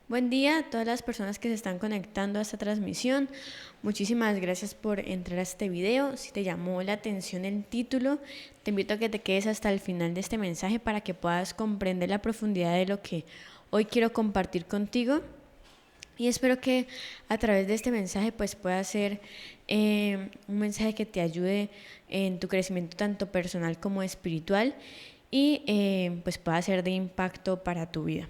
Buen día a todas las personas que se están conectando a esta transmisión. Muchísimas gracias por entrar a este video. Si te llamó la atención el título, te invito a que te quedes hasta el final de este mensaje para que puedas comprender la profundidad de lo que hoy quiero compartir contigo. Y espero que a través de este mensaje pues pueda ser un mensaje que te ayude en tu crecimiento tanto personal como espiritual y pues pueda ser de impacto para tu vida.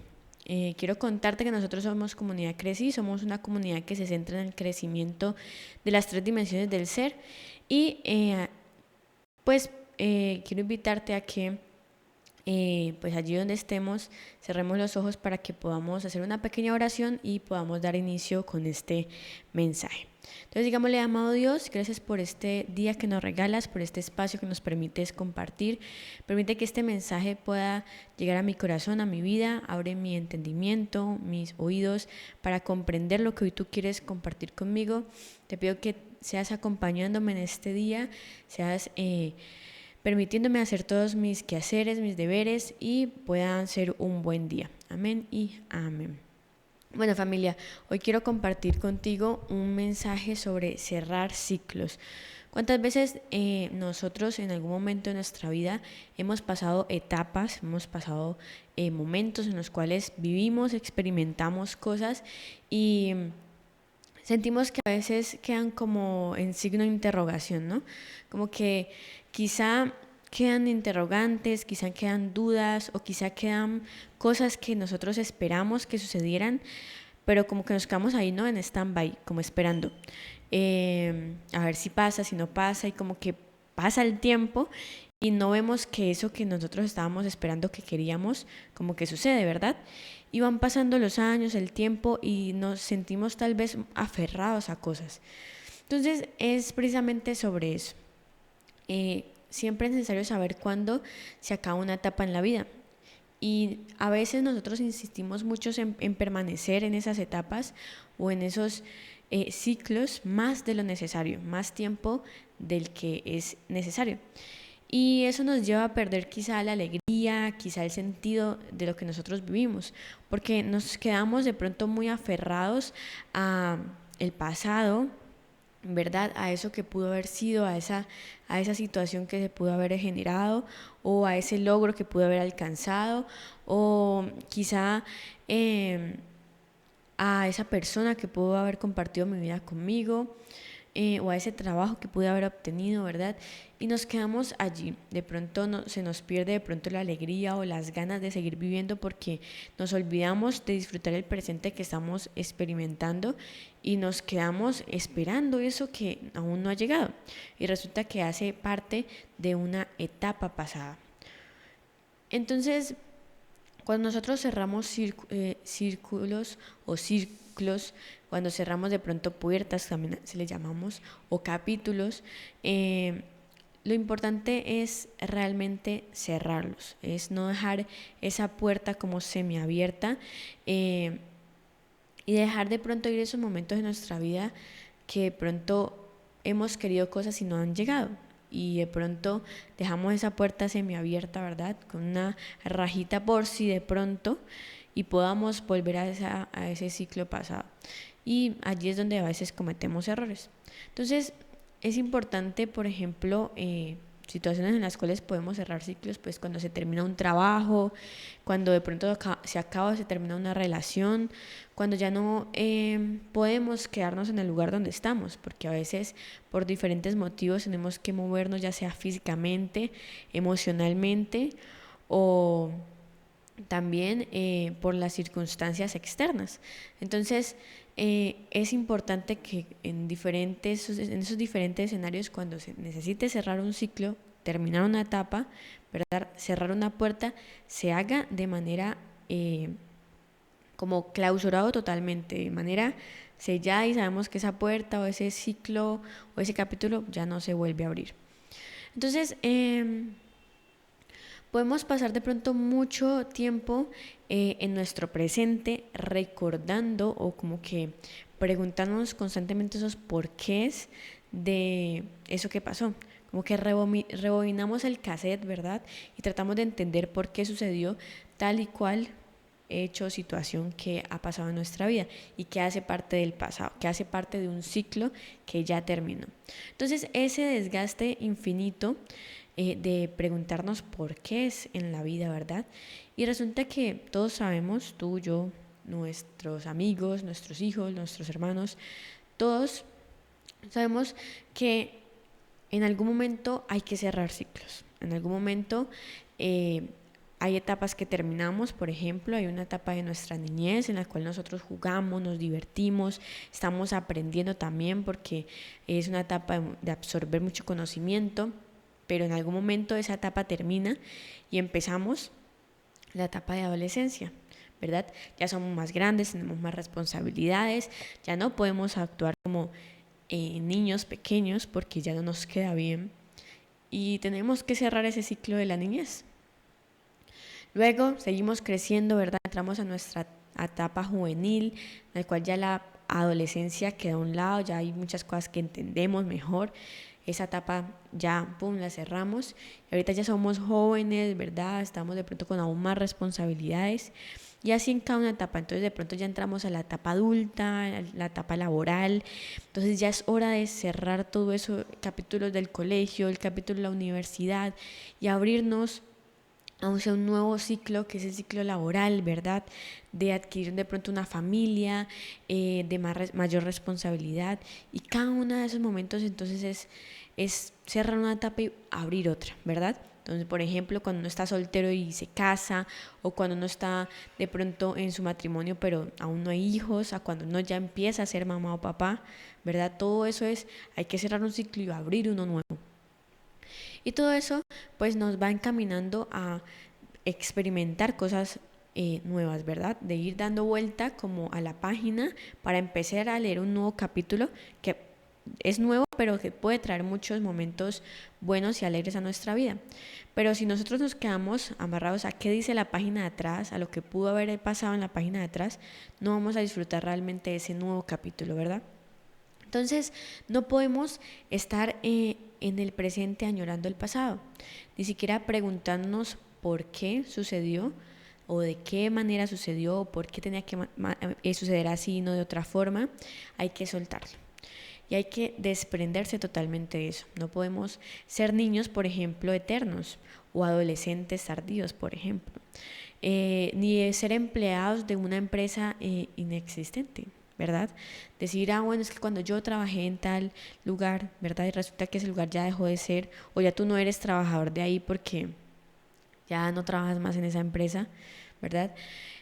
Quiero contarte que nosotros somos Comunidad Creci, somos una comunidad que se centra en el crecimiento de las 3 dimensiones del ser y quiero invitarte a que pues allí donde estemos cerremos los ojos para que podamos hacer una pequeña oración y podamos dar inicio con este mensaje. Entonces digámosle: amado Dios, gracias por este día que nos regalas, por este espacio que nos permites compartir. Permite que este mensaje pueda llegar a mi corazón, a mi vida. Abre mi entendimiento, mis oídos para comprender lo que hoy tú quieres compartir conmigo. Te pido que seas acompañándome en este día, seas permitiéndome hacer todos mis quehaceres, mis deberes y puedan ser un buen día. Amén y amén. Bueno, familia, hoy quiero compartir contigo un mensaje sobre cerrar ciclos. ¿Cuántas veces nosotros en algún momento de nuestra vida hemos pasado etapas, hemos pasado momentos en los cuales vivimos, experimentamos cosas y sentimos que a veces quedan como en signo de interrogación, ¿no? Como que quizá quedan interrogantes, quizá quedan dudas o quizá quedan cosas que nosotros esperamos que sucedieran, pero como que nos quedamos ahí, ¿no? En stand-by, como esperando. A ver si pasa, si no pasa, y como que pasa el tiempo y no vemos que eso que nosotros estábamos esperando, que queríamos, como que sucede, ¿verdad? Y van pasando los años, el tiempo, y nos sentimos tal vez aferrados a cosas. Entonces es precisamente sobre eso. Siempre es necesario saber cuándo se acaba una etapa en la vida. Y a veces nosotros insistimos mucho en permanecer en esas etapas o en esos ciclos más de lo necesario, más tiempo del que es necesario. Y eso nos lleva a perder quizá la alegría, quizá el sentido de lo que nosotros vivimos, porque nos quedamos de pronto muy aferrados a el pasado, ¿verdad? A eso que pudo haber sido, a esa situación que se pudo haber generado, o a ese logro que pudo haber alcanzado, o quizá a esa persona que pudo haber compartido mi vida conmigo, o a ese trabajo que pude haber obtenido, ¿verdad? Y nos quedamos allí. De pronto se nos pierde de pronto la alegría o las ganas de seguir viviendo porque nos olvidamos de disfrutar el presente que estamos experimentando y nos quedamos esperando eso que aún no ha llegado. Y resulta que hace parte de una etapa pasada. Entonces, cuando nosotros cerramos círculos o ciclos, cuando cerramos de pronto puertas, también se le llamamos, o capítulos, lo importante es realmente cerrarlos, es no dejar esa puerta como semiabierta y dejar de pronto ir esos momentos de nuestra vida que de pronto hemos querido cosas y no han llegado. Y de pronto dejamos esa puerta semiabierta, ¿verdad? Con una rajita por si de pronto y podamos volver a ese ciclo pasado. Y allí es donde a veces cometemos errores. Entonces, es importante, por ejemplo, situaciones en las cuales podemos cerrar ciclos, pues cuando se termina un trabajo, cuando de pronto se acaba o se termina una relación, cuando ya no podemos quedarnos en el lugar donde estamos, porque a veces por diferentes motivos tenemos que movernos, ya sea físicamente, emocionalmente o también por las circunstancias externas. Entonces, es importante que en esos diferentes escenarios, cuando se necesite cerrar un ciclo, terminar una etapa, ¿verdad? Cerrar una puerta, se haga de manera como clausurado totalmente, de manera sellada, y sabemos que esa puerta o ese ciclo o ese capítulo ya no se vuelve a abrir. Entonces, podemos pasar de pronto mucho tiempo en nuestro presente recordando o como que preguntándonos constantemente esos porqués de eso que pasó. Como que rebobinamos el cassette, ¿verdad? Y tratamos de entender por qué sucedió tal y cual hecho, situación que ha pasado en nuestra vida y que hace parte del pasado, que hace parte de un ciclo que ya terminó. Entonces, ese desgaste infinito de preguntarnos por qué es en la vida, ¿verdad? Y resulta que todos sabemos, tú, yo, nuestros amigos, nuestros hijos, nuestros hermanos, todos sabemos que en algún momento hay que cerrar ciclos. En algún momento hay etapas que terminamos, por ejemplo, hay una etapa de nuestra niñez en la cual nosotros jugamos, nos divertimos, estamos aprendiendo también porque es una etapa de absorber mucho conocimiento, pero en algún momento esa etapa termina y empezamos la etapa de adolescencia, ¿verdad? Ya somos más grandes, tenemos más responsabilidades, ya no podemos actuar como niños pequeños porque ya no nos queda bien y tenemos que cerrar ese ciclo de la niñez. Luego seguimos creciendo, ¿verdad? Entramos a nuestra etapa juvenil, en la cual ya la adolescencia queda a un lado, ya hay muchas cosas que entendemos mejor. Esa etapa ya, pum, la cerramos. Y ahorita ya somos jóvenes, ¿verdad? Estamos de pronto con aún más responsabilidades. Y así en cada una etapa. Entonces de pronto ya entramos a la etapa adulta, la etapa laboral. Entonces ya es hora de cerrar todo eso, capítulos del colegio, el capítulo de la universidad y abrirnos a un nuevo ciclo, que es el ciclo laboral, ¿verdad? De adquirir de pronto una familia, de mayor responsabilidad. Y cada uno de esos momentos entonces es cerrar una etapa y abrir otra, ¿verdad? Entonces, por ejemplo, cuando uno está soltero y se casa, o cuando uno está de pronto en su matrimonio pero aún no hay hijos, a cuando uno ya empieza a ser mamá o papá, ¿verdad? Todo eso hay que cerrar un ciclo y abrir uno nuevo. Y todo eso pues nos va encaminando a experimentar cosas nuevas, ¿verdad? De ir dando vuelta como a la página para empezar a leer un nuevo capítulo que es nuevo, pero que puede traer muchos momentos buenos y alegres a nuestra vida. Pero si nosotros nos quedamos amarrados a qué dice la página de atrás, a lo que pudo haber pasado en la página de atrás, no vamos a disfrutar realmente ese nuevo capítulo, ¿verdad? Entonces, no podemos estar en el presente añorando el pasado, ni siquiera preguntándonos por qué sucedió o de qué manera sucedió o por qué tenía que suceder así y no de otra forma. Hay que soltarlo y hay que desprenderse totalmente de eso. No podemos ser niños, por ejemplo, eternos o adolescentes tardíos, por ejemplo, ni ser empleados de una empresa inexistente, ¿verdad? Decir, bueno, es que cuando yo trabajé en tal lugar, ¿verdad? Y resulta que ese lugar ya dejó de ser, o ya tú no eres trabajador de ahí porque ya no trabajas más en esa empresa, ¿verdad?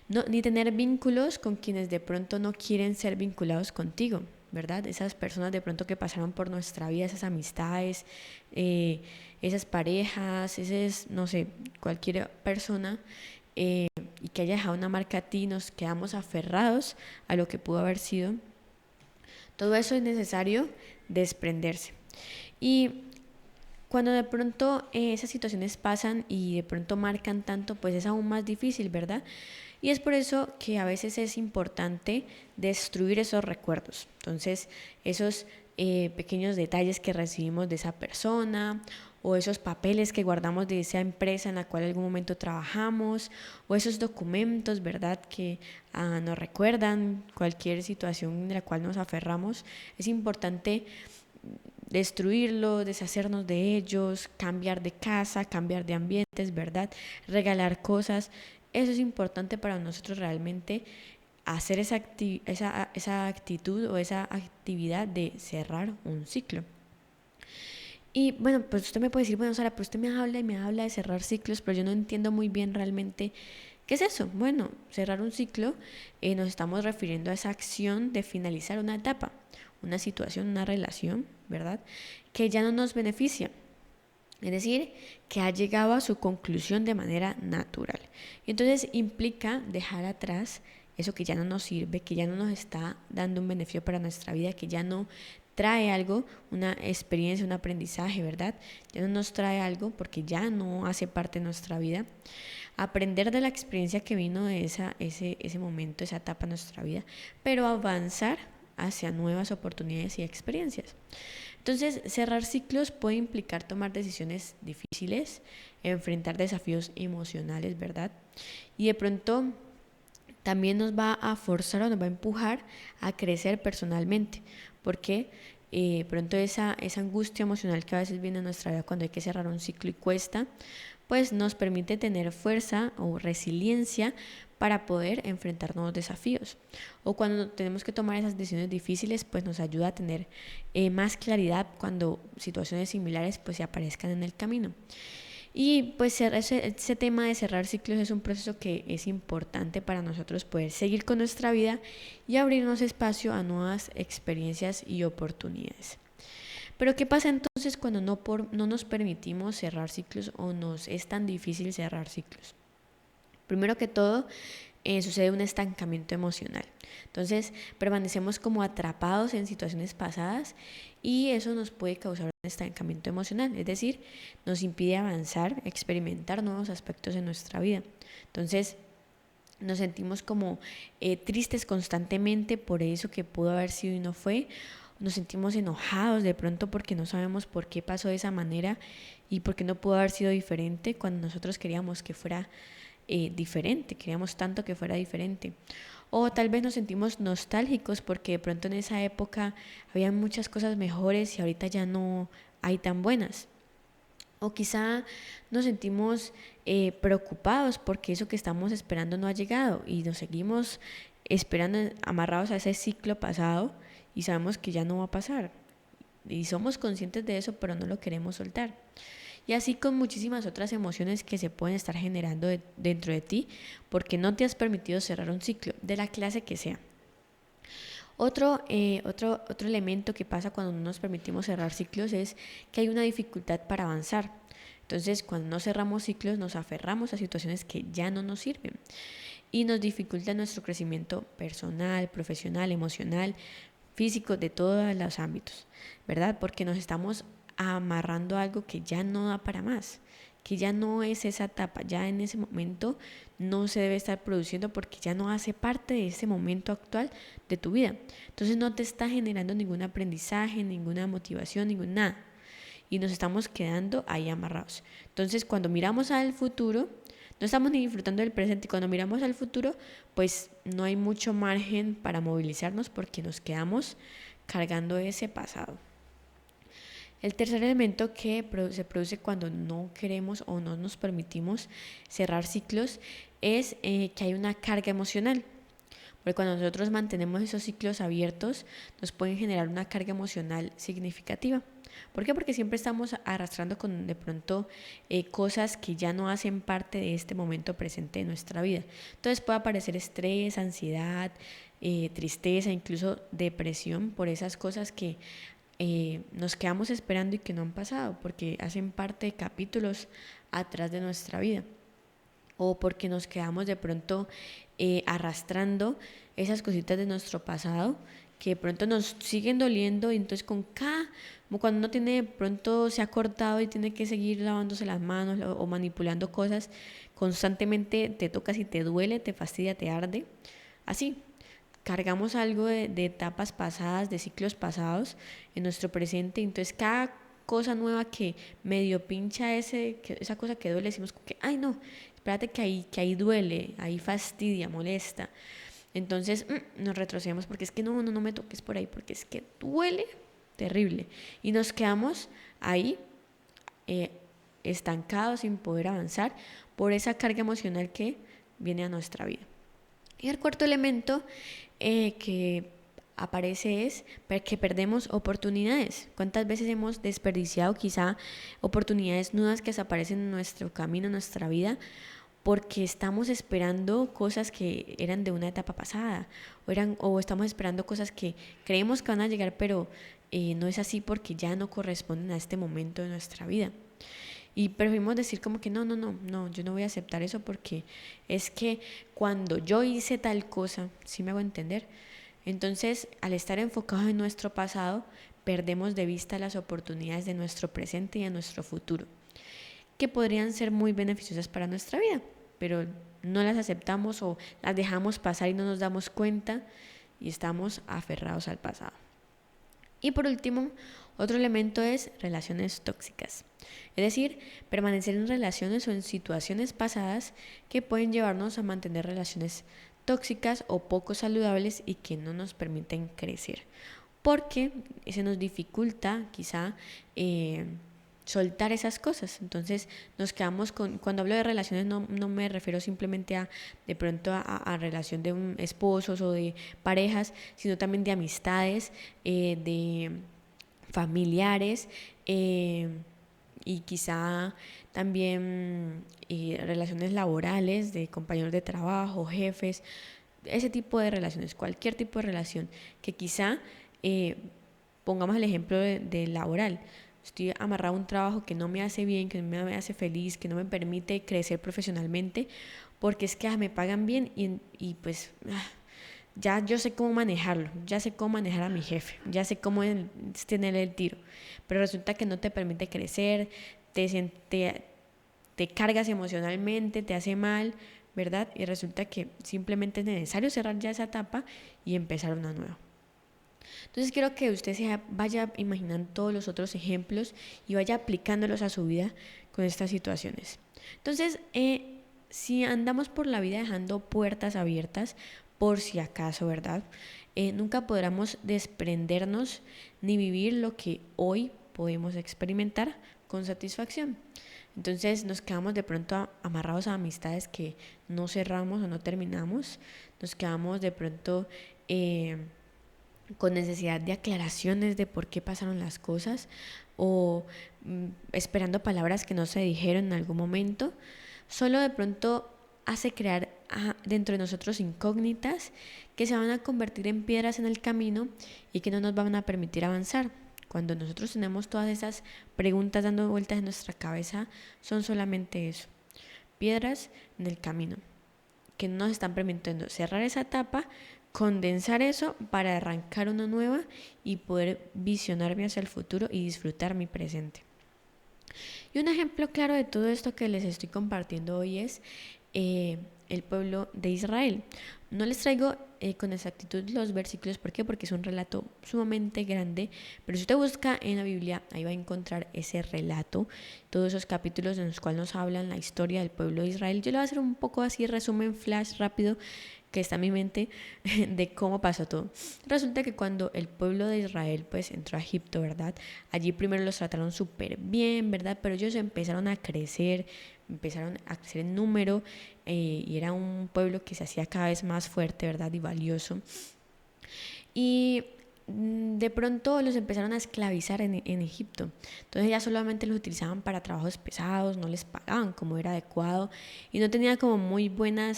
No, ni tener vínculos con quienes de pronto no quieren ser vinculados contigo, ¿verdad? Esas personas de pronto que pasaron por nuestra vida, esas amistades, esas parejas, no sé, cualquier persona y que haya dejado una marca a ti, nos quedamos aferrados a lo que pudo haber sido. Todo eso es necesario desprenderse. Y cuando de pronto esas situaciones pasan y de pronto marcan tanto, pues es aún más difícil, ¿verdad? Y es por eso que a veces es importante destruir esos recuerdos. Entonces, esos pequeños detalles que recibimos de esa persona o esos papeles que guardamos de esa empresa en la cual en algún momento trabajamos o esos documentos, ¿verdad? Que nos recuerdan cualquier situación de la cual nos aferramos. Es importante destruirlo, deshacernos de ellos, cambiar de casa, cambiar de ambientes, ¿verdad? Regalar cosas. Eso es importante para nosotros realmente hacer esa actitud o esa actividad de cerrar un ciclo. Y bueno, pues usted me puede decir, bueno, Sara, pero usted me habla y me habla de cerrar ciclos, pero yo no entiendo muy bien realmente qué es eso. Bueno, cerrar un ciclo nos estamos refiriendo a esa acción de finalizar una etapa, una situación, una relación, ¿verdad? Que ya no nos beneficia. Es decir, que ha llegado a su conclusión de manera natural. Y entonces implica dejar atrás eso que ya no nos sirve, que ya no nos está dando un beneficio para nuestra vida, que ya no trae algo, una experiencia, un aprendizaje, ¿verdad? Ya no nos trae algo porque ya no hace parte de nuestra vida. Aprender de la experiencia que vino de ese momento, esa etapa de nuestra vida, pero avanzar hacia nuevas oportunidades y experiencias. Entonces, cerrar ciclos puede implicar tomar decisiones difíciles, enfrentar desafíos emocionales, ¿verdad? Y de pronto también nos va a forzar o nos va a empujar a crecer personalmente, porque pronto esa angustia emocional que a veces viene en nuestra vida cuando hay que cerrar un ciclo y cuesta, pues nos permite tener fuerza o resiliencia para poder enfrentar nuevos desafíos. O cuando tenemos que tomar esas decisiones difíciles, pues nos ayuda a tener más claridad cuando situaciones similares pues se aparezcan en el camino. Y pues ese tema de cerrar ciclos es un proceso que es importante para nosotros poder seguir con nuestra vida y abrirnos espacio a nuevas experiencias y oportunidades. Pero ¿qué pasa entonces cuando no nos permitimos cerrar ciclos o nos es tan difícil cerrar ciclos? Primero que todo, sucede un estancamiento emocional. Entonces, permanecemos como atrapados en situaciones pasadas y eso nos puede causar un estancamiento emocional, es decir, nos impide avanzar, experimentar nuevos aspectos en nuestra vida. Entonces, nos sentimos como tristes constantemente por eso que pudo haber sido y no fue. Nos sentimos enojados de pronto porque no sabemos por qué pasó de esa manera y por qué no pudo haber sido diferente cuando nosotros queríamos que fuera diferente, queríamos tanto que fuera diferente. O tal vez nos sentimos nostálgicos porque de pronto en esa época había muchas cosas mejores y ahorita ya no hay tan buenas. O quizá nos sentimos preocupados porque eso que estamos esperando no ha llegado y nos seguimos esperando amarrados a ese ciclo pasado y sabemos que ya no va a pasar. Y somos conscientes de eso, pero no lo queremos soltar. Y así con muchísimas otras emociones que se pueden estar generando dentro de ti porque no te has permitido cerrar un ciclo, de la clase que sea. Otro elemento que pasa cuando no nos permitimos cerrar ciclos es que hay una dificultad para avanzar. Entonces, cuando no cerramos ciclos, nos aferramos a situaciones que ya no nos sirven y nos dificulta nuestro crecimiento personal, profesional, emocional, físico, de todos los ámbitos, ¿verdad? Porque nos estamos amarrando a algo que ya no da para más, que ya no es esa etapa, ya en ese momento no se debe estar produciendo porque ya no hace parte de ese momento actual de tu vida. Entonces no te está generando ningún aprendizaje, ninguna motivación, ningún nada. Y nos estamos quedando ahí amarrados. Entonces cuando miramos al futuro, no estamos ni disfrutando del presente y cuando miramos al futuro, pues no hay mucho margen para movilizarnos porque nos quedamos cargando ese pasado. El tercer elemento que se produce cuando no queremos o no nos permitimos cerrar ciclos es que hay una carga emocional. Porque cuando nosotros mantenemos esos ciclos abiertos, nos pueden generar una carga emocional significativa. ¿Por qué? Porque siempre estamos arrastrando con de pronto cosas que ya no hacen parte de este momento presente de nuestra vida. Entonces puede aparecer estrés, ansiedad, tristeza, incluso depresión por esas cosas que nos quedamos esperando y que no han pasado, porque hacen parte de capítulos atrás de nuestra vida. O porque nos quedamos de pronto arrastrando esas cositas de nuestro pasado que de pronto nos siguen doliendo y entonces como cuando uno tiene de pronto se ha cortado y tiene que seguir lavándose las manos o manipulando cosas, constantemente te tocas y te duele, te fastidia, te arde, así. Cargamos algo de etapas pasadas, de ciclos pasados en nuestro presente, entonces cada cosa nueva que medio pincha esa cosa que duele, decimos que, ay no, espérate que ahí duele, ahí fastidia, molesta. Entonces nos retrocedemos porque es que no me toques por ahí, porque es que duele terrible. Y nos quedamos ahí estancados sin poder avanzar por esa carga emocional que viene a nuestra vida. Y el cuarto elemento que aparece es que perdemos oportunidades. ¿Cuántas veces hemos desperdiciado quizá oportunidades nuevas que aparecen en nuestro camino, en nuestra vida, porque estamos esperando cosas que eran de una etapa pasada o estamos esperando cosas que creemos que van a llegar, pero no es así porque ya no corresponden a este momento de nuestra vida? Y preferimos decir como que no, yo no voy a aceptar eso porque es que cuando yo hice tal cosa, ¿sí me hago entender? Entonces, al estar enfocados en nuestro pasado, perdemos de vista las oportunidades de nuestro presente y de nuestro futuro, que podrían ser muy beneficiosas para nuestra vida, pero no las aceptamos o las dejamos pasar y no nos damos cuenta y estamos aferrados al pasado. Y por último, otro elemento es relaciones tóxicas, es decir, permanecer en relaciones o en situaciones pasadas que pueden llevarnos a mantener relaciones tóxicas o poco saludables y que no nos permiten crecer, porque se nos dificulta quizá soltar esas cosas. Entonces nos quedamos con, cuando hablo de relaciones no me refiero simplemente a de pronto a relación de esposos o de parejas, sino también de amistades, de familiares, y quizá también relaciones laborales de compañeros de trabajo, jefes, ese tipo de relaciones, cualquier tipo de relación que quizá, pongamos el ejemplo de laboral. Estoy amarrado a un trabajo que no me hace bien, que no me hace feliz, que no me permite crecer profesionalmente, porque es que me pagan bien y pues ya yo sé cómo manejarlo, ya sé cómo manejar a mi jefe, ya sé cómo tener el tiro, pero resulta que no te permite crecer, te cargas emocionalmente, te hace mal, ¿verdad? Y resulta que simplemente es necesario cerrar ya esa etapa y empezar una nueva. Entonces quiero que usted vaya imaginando todos los otros ejemplos y vaya aplicándolos a su vida con estas situaciones. Entonces, si andamos por la vida dejando puertas abiertas, por si acaso, ¿verdad? Nunca podremos desprendernos ni vivir lo que hoy podemos experimentar con satisfacción. Entonces nos quedamos de pronto amarrados a amistades que no cerramos o no terminamos, nos quedamos de pronto con necesidad de aclaraciones de por qué pasaron las cosas o esperando palabras que no se dijeron en algún momento, solo de pronto hace crear dentro de nosotros incógnitas que se van a convertir en piedras en el camino y que no nos van a permitir avanzar. Cuando nosotros tenemos todas esas preguntas dando vueltas en nuestra cabeza, son solamente eso, piedras en el camino, que no nos están permitiendo cerrar esa etapa, condensar eso para arrancar una nueva y poder visionarme hacia el futuro y disfrutar mi presente. Y un ejemplo claro de todo esto que les estoy compartiendo hoy es el pueblo de Israel. No les traigo con exactitud los versículos, ¿por qué? Porque es un relato sumamente grande, pero si usted busca en la Biblia, ahí va a encontrar ese relato, todos esos capítulos en los cuales nos hablan la historia del pueblo de Israel. Yo le voy a hacer un poco así resumen flash rápido que está en mi mente de cómo pasó todo. Resulta que cuando el pueblo de Israel pues entró a Egipto, ¿verdad? Allí primero los trataron súper bien, ¿verdad? Pero ellos empezaron a crecer en número, y era un pueblo que se hacía cada vez más fuerte, ¿verdad? Y valioso. Y de pronto los empezaron a esclavizar en Egipto. Entonces ya solamente los utilizaban para trabajos pesados, no les pagaban como era adecuado y no tenían como muy buena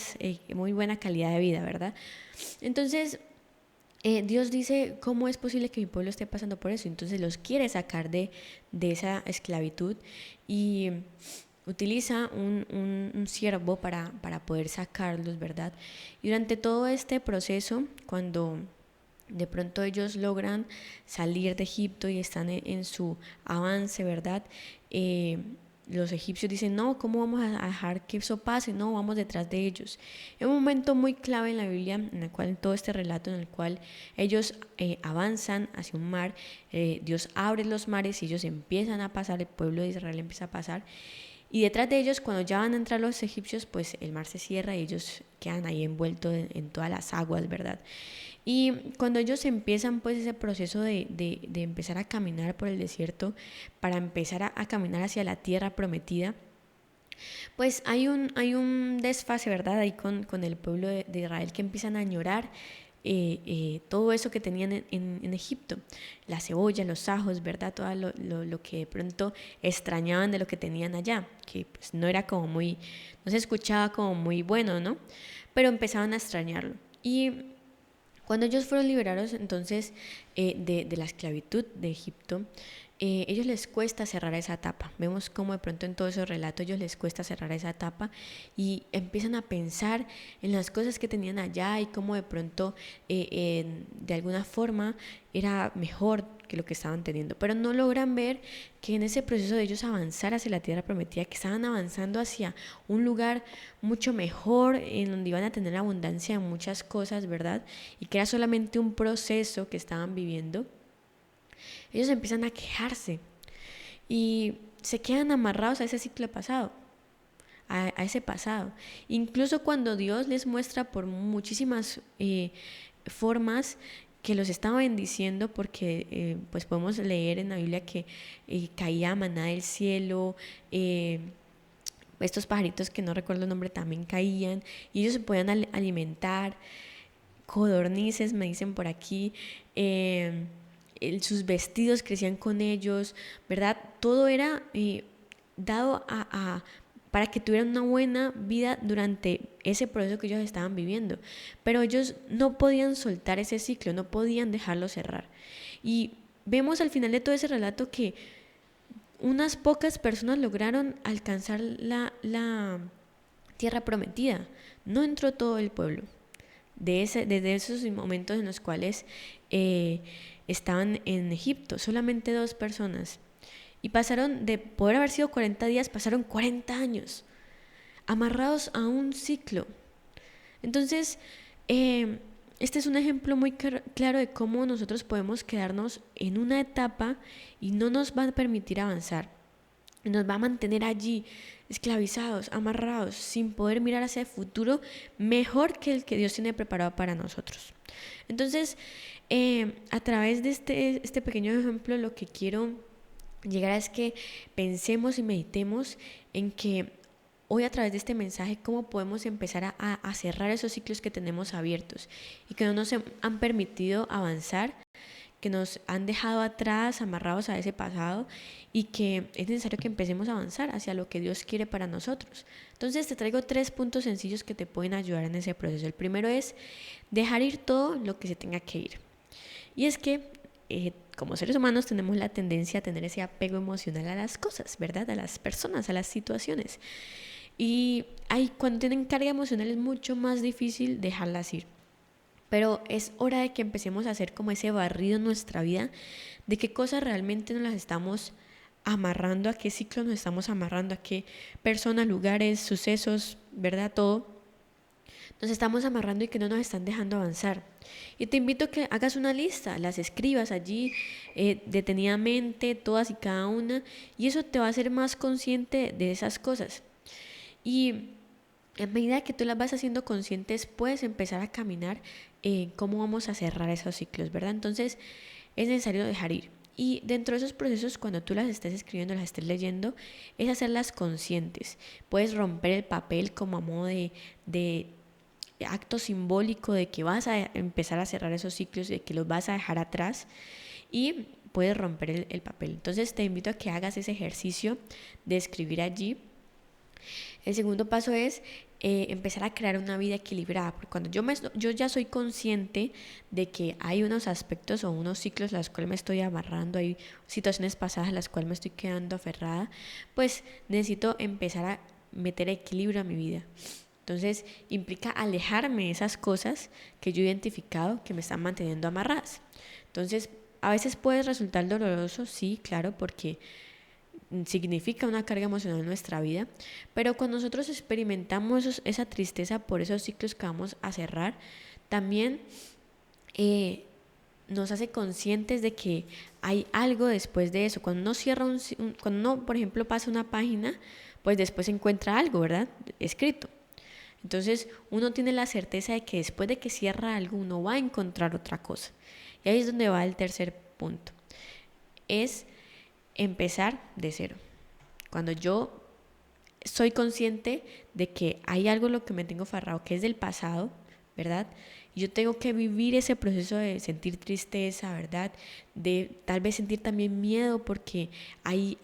calidad de vida, ¿verdad? Entonces Dios dice, ¿cómo es posible que mi pueblo esté pasando por eso? Entonces los quiere sacar de esa esclavitud y utiliza un siervo para poder sacarlos, ¿verdad? Y durante todo este proceso, cuando de pronto ellos logran salir de Egipto y están en su avance, ¿verdad? Los egipcios dicen, no, ¿cómo vamos a dejar que eso pase? No, vamos detrás de ellos. Es un momento muy clave en la Biblia, en el cual, en todo este relato, en el cual ellos avanzan hacia un mar, Dios abre los mares y ellos empiezan a pasar, el pueblo de Israel empieza a pasar. Y detrás de ellos, cuando ya van a entrar los egipcios, pues el mar se cierra y ellos quedan ahí envueltos en todas las aguas, ¿verdad? Y cuando ellos empiezan pues ese proceso de empezar a caminar por el desierto para empezar a caminar hacia la tierra prometida, pues hay un desfase, ¿verdad? Ahí con el pueblo de Israel, que empiezan a añorar todo eso que tenían en Egipto, la cebolla, los ajos, ¿verdad? Todo lo que de pronto extrañaban de lo que tenían allá, que pues no era como no se escuchaba como muy bueno, ¿no? Pero empezaban a extrañarlo. Y cuando ellos fueron liberados entonces de la esclavitud de Egipto, ellos les cuesta cerrar esa etapa. Vemos cómo de pronto en todos esos relatos ellos les cuesta cerrar esa etapa y empiezan a pensar en las cosas que tenían allá y cómo de pronto de alguna forma era mejor que lo que estaban teniendo, pero no logran ver que en ese proceso de ellos avanzar hacia la tierra prometida, que estaban avanzando hacia un lugar mucho mejor, en donde iban a tener abundancia en muchas cosas, ¿verdad? Y que era solamente un proceso que estaban viviendo. Ellos empiezan a quejarse y se quedan amarrados a ese ciclo pasado, a ese pasado. Incluso cuando Dios les muestra por muchísimas formas que los estaba bendiciendo, porque pues podemos leer en la Biblia que caía maná del cielo, estos pajaritos que no recuerdo el nombre también caían y ellos se podían alimentar, codornices me dicen por aquí, sus vestidos crecían con ellos, ¿verdad? Todo era dado para que tuvieran una buena vida durante ese proceso que ellos estaban viviendo. Pero ellos no podían soltar ese ciclo, no podían dejarlo cerrar. Y vemos al final de todo ese relato que unas pocas personas lograron alcanzar la tierra prometida. No entró todo el pueblo. Desde esos momentos en los cuales estaban en Egipto, solamente 2 personas. Y pasaron, de poder haber sido 40 días, pasaron 40 años, amarrados a un ciclo. Entonces, este es un ejemplo muy claro de cómo nosotros podemos quedarnos en una etapa y no nos va a permitir avanzar. Nos va a mantener allí, esclavizados, amarrados, sin poder mirar hacia el futuro mejor que el que Dios tiene preparado para nosotros. Entonces, a través de este pequeño ejemplo, lo que quiero llegar es que pensemos y meditemos en que hoy a través de este mensaje cómo podemos empezar a cerrar esos ciclos que tenemos abiertos y que no nos han permitido avanzar, que nos han dejado atrás, amarrados a ese pasado, y que es necesario que empecemos a avanzar hacia lo que Dios quiere para nosotros. Entonces te traigo 3 puntos sencillos que te pueden ayudar en ese proceso. El primero es dejar ir todo lo que se tenga que ir. Y es que como seres humanos tenemos la tendencia a tener ese apego emocional a las cosas, ¿verdad? A las personas, a las situaciones. Y cuando tienen carga emocional es mucho más difícil dejarlas ir. Pero es hora de que empecemos a hacer como ese barrido en nuestra vida, de qué cosas realmente nos las estamos amarrando, a qué ciclo nos estamos amarrando, a qué personas, lugares, sucesos, ¿verdad? Todo nos estamos amarrando y que no nos están dejando avanzar. Y te invito a que hagas una lista, las escribas allí detenidamente, todas y cada una, y eso te va a hacer más consciente de esas cosas. Y a medida que tú las vas haciendo conscientes, puedes empezar a caminar en cómo vamos a cerrar esos ciclos, ¿verdad? Entonces es necesario dejar ir. Y dentro de esos procesos, cuando tú las estés escribiendo, las estés leyendo, es hacerlas conscientes. Puedes romper el papel como a modo de acto simbólico de que vas a empezar a cerrar esos ciclos, de que los vas a dejar atrás, y puedes romper el papel. Entonces te invito a que hagas ese ejercicio de escribir allí. El segundo paso es empezar a crear una vida equilibrada, porque cuando yo ya soy consciente de que hay unos aspectos o unos ciclos a los cuales me estoy amarrando, hay situaciones pasadas a las cuales me estoy quedando aferrada, pues necesito empezar a meter equilibrio a mi vida. Entonces implica alejarme de esas cosas que yo he identificado que me están manteniendo amarradas. Entonces a veces puede resultar doloroso, sí, claro, porque significa una carga emocional en nuestra vida, pero cuando nosotros experimentamos esa tristeza por esos ciclos que vamos a cerrar, también nos hace conscientes de que hay algo después de eso. Cuando uno cierra cuando uno, por ejemplo, pasa una página, pues después encuentra algo, ¿verdad? Escrito. Entonces uno tiene la certeza de que después de que cierra algo, uno va a encontrar otra cosa. Y ahí es donde va el tercer punto. Es empezar de cero. Cuando yo soy consciente de que hay algo lo que me tengo aferrado, que es del pasado, ¿verdad? Y yo tengo que vivir ese proceso de sentir tristeza, ¿verdad? De tal vez sentir también miedo porque hay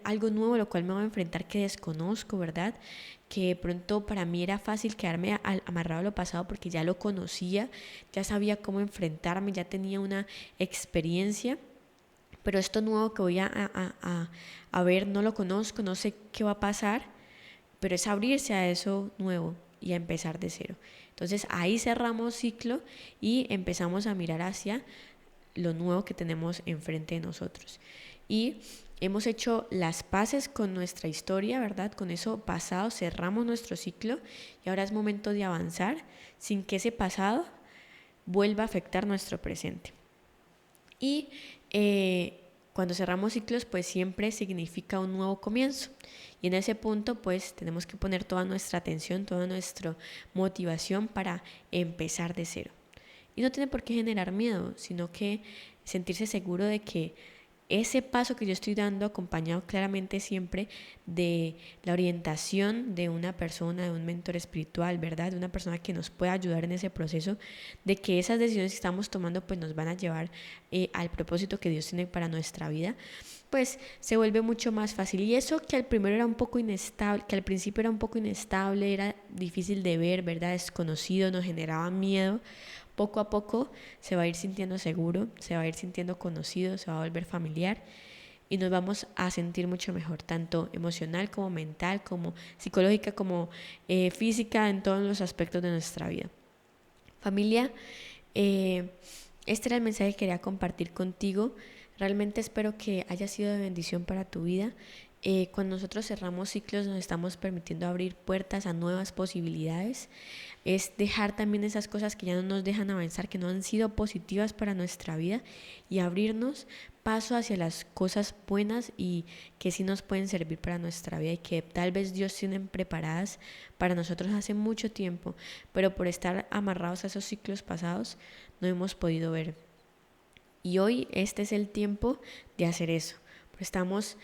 algo nuevo a lo cual me voy a enfrentar que desconozco, ¿verdad? Que de pronto para mí era fácil quedarme amarrado a lo pasado porque ya lo conocía, ya sabía cómo enfrentarme, ya tenía una experiencia. Pero esto nuevo que voy a ver no lo conozco, no sé qué va a pasar, pero es abrirse a eso nuevo y a empezar de cero. Entonces ahí cerramos ciclo y empezamos a mirar hacia lo nuevo que tenemos enfrente de nosotros. Y hemos hecho las paces con nuestra historia, ¿verdad? Con eso pasado cerramos nuestro ciclo y ahora es momento de avanzar sin que ese pasado vuelva a afectar nuestro presente. Y cuando cerramos ciclos, pues siempre significa un nuevo comienzo. Y en ese punto, pues tenemos que poner toda nuestra atención, toda nuestra motivación para empezar de cero. Y no tiene por qué generar miedo, sino que sentirse seguro de que ese paso que yo estoy dando, acompañado claramente siempre de la orientación de una persona, de un mentor espiritual, ¿verdad? De una persona que nos pueda ayudar en ese proceso, de que esas decisiones que estamos tomando pues nos van a llevar al propósito que Dios tiene para nuestra vida, pues se vuelve mucho más fácil. Y eso que al primero era un poco inestable, que al principio era un poco inestable, era difícil de ver, ¿verdad? Desconocido, nos generaba miedo. Poco a poco se va a ir sintiendo seguro, se va a ir sintiendo conocido, se va a volver familiar y nos vamos a sentir mucho mejor, tanto emocional como mental, como psicológica, como física, en todos los aspectos de nuestra vida. Familia, este era el mensaje que quería compartir contigo. Realmente espero que haya sido de bendición para tu vida. Cuando nosotros cerramos ciclos nos estamos permitiendo abrir puertas a nuevas posibilidades. Es dejar también esas cosas que ya no nos dejan avanzar, que no han sido positivas para nuestra vida, y abrirnos paso hacia las cosas buenas y que sí nos pueden servir para nuestra vida y que tal vez Dios tiene preparadas para nosotros hace mucho tiempo, pero por estar amarrados a esos ciclos pasados no hemos podido ver. Y hoy este es el tiempo de hacer eso. Pues estamos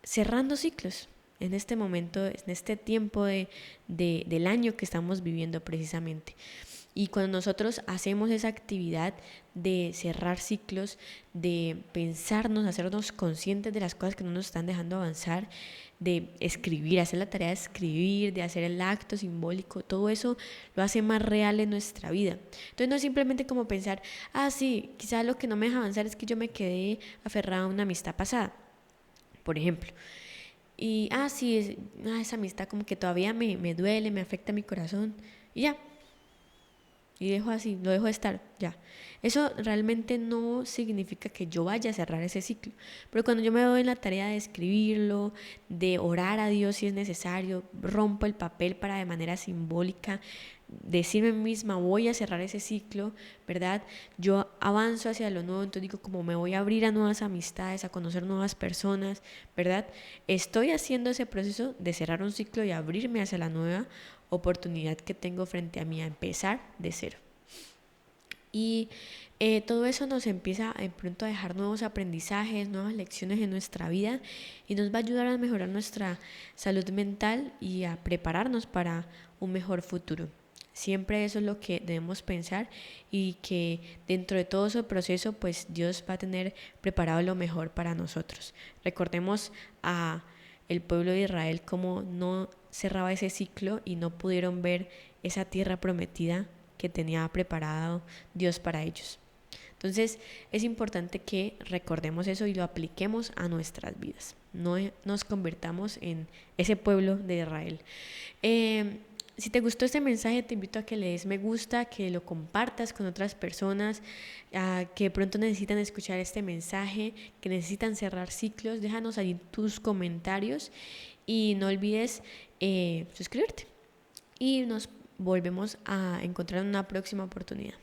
cerrando ciclos en este momento, en este tiempo del año que estamos viviendo precisamente. Y cuando nosotros hacemos esa actividad de cerrar ciclos, de pensarnos, hacernos conscientes de las cosas que no nos están dejando avanzar, de escribir, hacer la tarea de escribir, de hacer el acto simbólico, todo eso lo hace más real en nuestra vida. Entonces no es simplemente como pensar, sí, quizás lo que no me deja avanzar es que yo me quedé aferrada a una amistad pasada, por ejemplo. Y, sí, esa amistad como que todavía me duele, me afecta mi corazón, y ya. Y dejo así, lo dejo de estar, ya. Eso realmente no significa que yo vaya a cerrar ese ciclo. Pero cuando yo me doy en la tarea de escribirlo, de orar a Dios si es necesario, rompo el papel para de manera simbólica decirme a mí misma, voy a cerrar ese ciclo, ¿verdad? Yo avanzo hacia lo nuevo, entonces digo, como me voy a abrir a nuevas amistades, a conocer nuevas personas, ¿verdad? Estoy haciendo ese proceso de cerrar un ciclo y abrirme hacia la nueva oportunidad que tengo frente a mí, a empezar de cero. Y todo eso nos empieza pronto a dejar nuevos aprendizajes, nuevas lecciones en nuestra vida y nos va a ayudar a mejorar nuestra salud mental y a prepararnos para un mejor futuro. Siempre eso es lo que debemos pensar y que dentro de todo ese proceso pues Dios va a tener preparado lo mejor para nosotros. Recordemos a el pueblo de Israel cómo no cerraba ese ciclo y no pudieron ver esa tierra prometida que tenía preparado Dios para ellos. Entonces es importante que recordemos eso y lo apliquemos a nuestras vidas. No nos convirtamos en ese pueblo de Israel. Si te gustó este mensaje, te invito a que le des me gusta, que lo compartas con otras personas que de pronto necesitan escuchar este mensaje, que necesitan cerrar ciclos. Déjanos ahí tus comentarios y no olvides suscribirte. Y nos volvemos a encontrar en una próxima oportunidad.